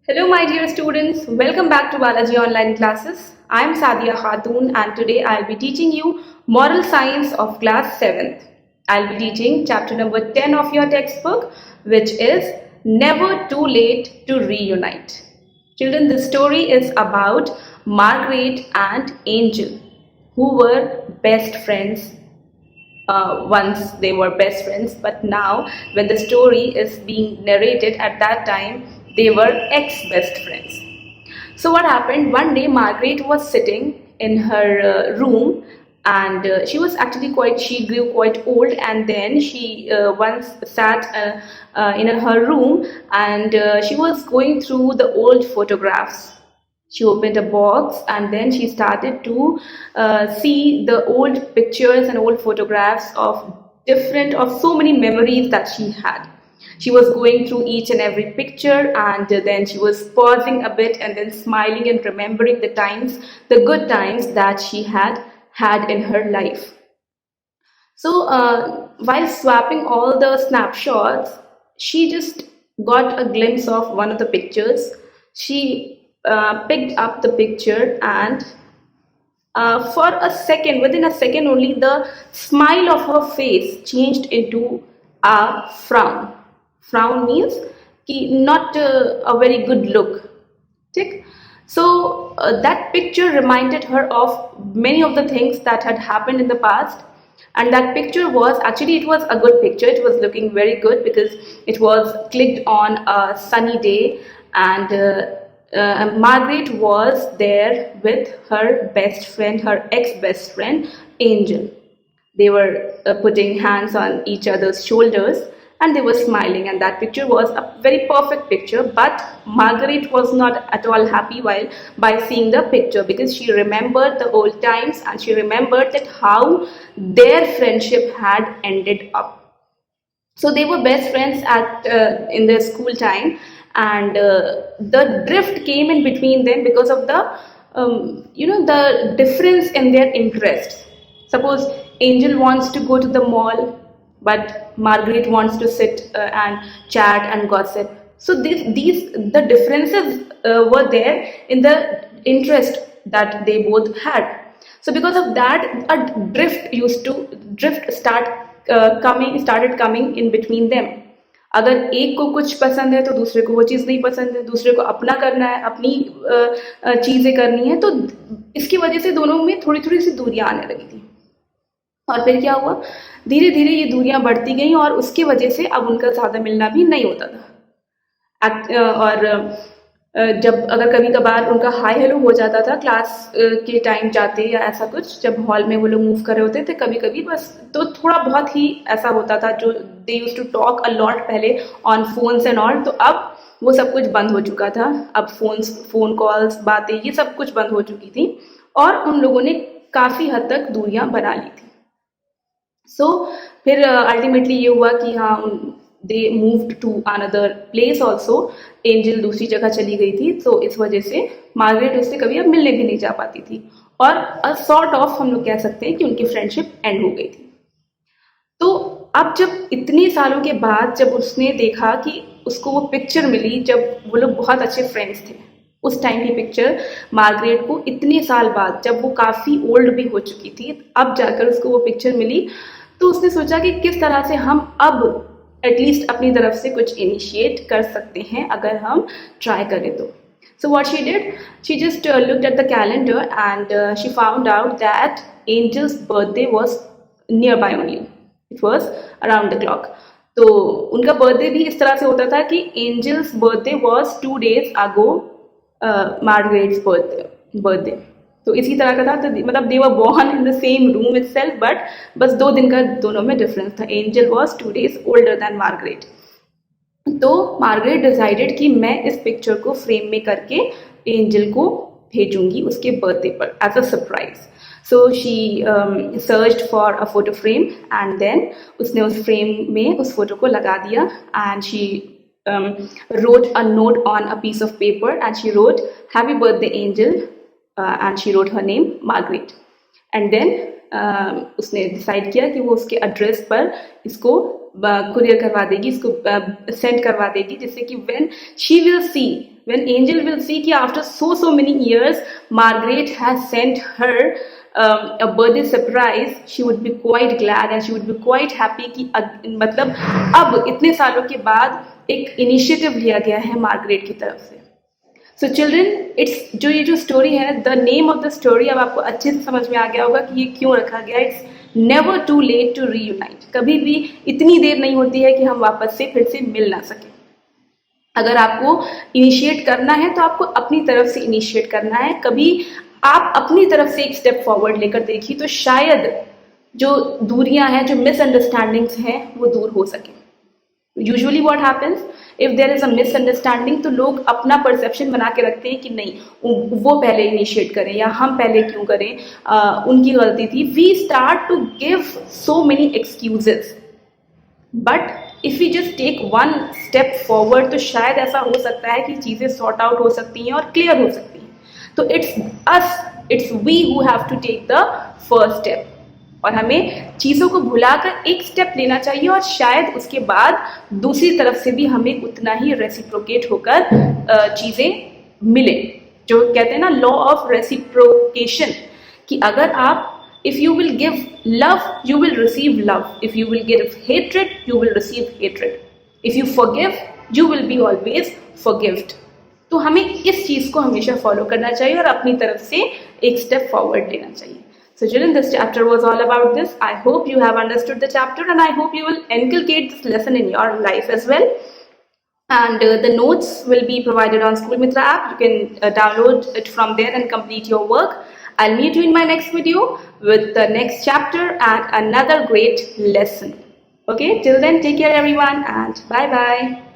Hello, my dear students. Welcome back to Balaji Online Classes. I am Sadia Khatun, and today I'll be teaching you Moral Science of Class 7th. I'll be teaching chapter number 10 of your textbook, which is Never Too Late to Reunite. Children, this story is about Margaret and Angel, who were best friends. Once they were best friends, but now when the story is being narrated, at that time they were ex-best friends. So what happened, one day Margaret was sitting in her room, and she grew quite old, and then she once sat in her room, and she was going through the old photographs. She opened a box, and then she started to see the old pictures and old photographs of so many memories that she had. She was going through each and every picture, and then she was pausing a bit and then smiling and remembering the good times that she had in her life. So while swapping all the snapshots, she just got a glimpse of one of the pictures. She picked up the picture, and within a second only, the smile of her face changed into a frown. Frown means not a very good look. Tick. So that picture reminded her of many of the things that had happened in the past, and that picture was actually, it was a good picture. It was looking very good because it was clicked on a sunny day, and Margaret was there with her best friend, her ex-best friend, Angel. They were putting hands on each other's shoulders, and they were smiling, and that picture was a very perfect picture. But Margaret was not at all happy while by seeing the picture, because she remembered the old times, and she remembered that how their friendship had ended up. So they were best friends at in their school time, and the drift came in between them because of the difference in their interests. Suppose Angel wants to go to the mall, but Margaret wants to sit and chat and gossip. So these the differences were there in the interest that they both had. So because of that, a drift started coming in between them. अगर एक को कुछ पसंद है तो दूसरे को वो चीज़ नहीं पसंद है, दूसरे को अपना करना है, अपनी चीज़ें करनी है, तो इसकी वजह से दोनों में थोड़ी थोड़ी सी दूरियां आने लगी थी. और फिर क्या हुआ, धीरे धीरे ये दूरियां बढ़ती गई, और उसकी वजह से अब उनका ज़्यादा मिलना भी नहीं होता था. और जब अगर कभी कभार उनका हाई हेलो हो जाता था क्लास के टाइम जाते, या ऐसा कुछ, जब हॉल में वो लोग मूव कर रहे होते थे कभी कभी बस, तो थोड़ा बहुत ही ऐसा होता था. जो they used to talk a lot पहले ऑन फोन्स एंड ऑल, तो अब वो सब कुछ बंद हो चुका था. अब फोन कॉल्स, बातें, ये सब कुछ बंद हो चुकी थी, और उन लोगों ने काफ़ी हद तक दूरियां बना ली थी. सो फिर अल्टीमेटली ये हुआ कि हाँ, they moved to another place also. Angel दूसरी जगह चली गई थी, तो इस वजह से मार्गरेट उससे कभी अब मिलने भी नहीं जा पाती थी, और अ सॉर्ट ऑफ हम लोग कह सकते हैं कि उनकी फ्रेंडशिप एंड हो गई थी. तो अब जब इतने सालों के बाद जब उसने देखा कि उसको वो पिक्चर मिली, जब वो लोग बहुत अच्छे फ्रेंड्स थे, उस टाइम की पिक्चर मार्गरेट को इतने साल बाद, जब वो काफ़ी ओल्ड भी हो चुकी थी, अब जाकर उसको वो पिक्चर मिली, तो उसने सोचा कि किस तरह से हम अब एटलीस्ट अपनी तरफ से कुछ इनिशिएट कर सकते हैं अगर हम ट्राई करें तो. So what she did, she just looked at the calendar, and she found out that Angel's birthday was nearby only. It was around the clock. तो उनका बर्थडे भी इस तरह से होता था कि Angel's birthday was 2 days ago Margaret's birthday. तो इसी तरह का था. तो मतलब they were born in the same room itself, but बस 2 दिन का दोनों में डिफरेंस था. Angel was 2 days older than Margaret. तो मार्गरेट डिसाइडेड कि मैं इस पिक्चर को फ्रेम में करके एंजल को भेजूंगी उसके बर्थडे पर as a surprise. So she searched for a photo frame, and then उसने उस फ्रेम में उस फोटो को लगा दिया, and she wrote a note on a piece of paper, and she wrote happy birthday angel, and she wrote her name Margaret. And then उसने decide किया कि वो उसके एड्रेस पर इसको कुरियर करवा देगी, इसको सेंड करवा देगी, जिससे कि when Angel will see कि after so many years Margaret has sent her a birthday surprise, she would be quite glad and she would be quite happy कि मतलब अब इतने सालों के बाद एक इनिशिएटिव लिया गया है मार्गरेट की तरफ से। सो चिल्ड्रन, इट्स जो ये जो स्टोरी है, the name of the story अब आपको अच्छे से समझ में आ गया होगा कि ये क्यों रखा गया। It's never too late to reunite. कभी भी इतनी देर नहीं होती है कि हम वापस से फिर से मिल ना सके। अगर आपको इनिशिएट करना है तो आपको अपनी तरफ से इनिशिएट करना है। कभी आप अपनी तरफ से एक स्टेप फॉरवर्ड लेकर देखिए तो शायद जो दूरियां हैं, जो मिसअंडरस्टैंडिंग्स हैं, वो दूर हो सके। Usually what happens, if there is a misunderstanding, तो लोग अपना परसेप्शन बना के रखते हैं कि नहीं वो पहले इनिशिएट करें या हम पहले क्यों करें, उनकी गलती थी। We start to give so many excuses, but if we just take one step forward तो शायद ऐसा हो सकता है कि चीजें सॉर्ट आउट हो सकती हैं और क्लियर हो सकती हैं। तो it's we who have to take the first step, और हमें चीज़ों को भुलाकर एक स्टेप लेना चाहिए, और शायद उसके बाद दूसरी तरफ से भी हमें उतना ही रेसिप्रोकेट होकर चीज़ें मिले। जो कहते हैं ना, लॉ ऑफ रेसिप्रोकेशन, कि अगर आप if you will give love you will receive love, if you will give hatred you will receive hatred, if you forgive you will be always forgived. तो हमें इस चीज़ को हमेशा फॉलो करना चाहिए और अपनी तरफ से एक स्टेप फॉरवर्ड लेना चाहिए। So children, this chapter was all about this. I hope you have understood the chapter and I hope you will inculcate this lesson in your life as well. And the notes will be provided on School Mitra app. You can download it from there and complete your work. I'll meet you in my next video with the next chapter and another great lesson. Okay, till then, take care everyone and bye bye.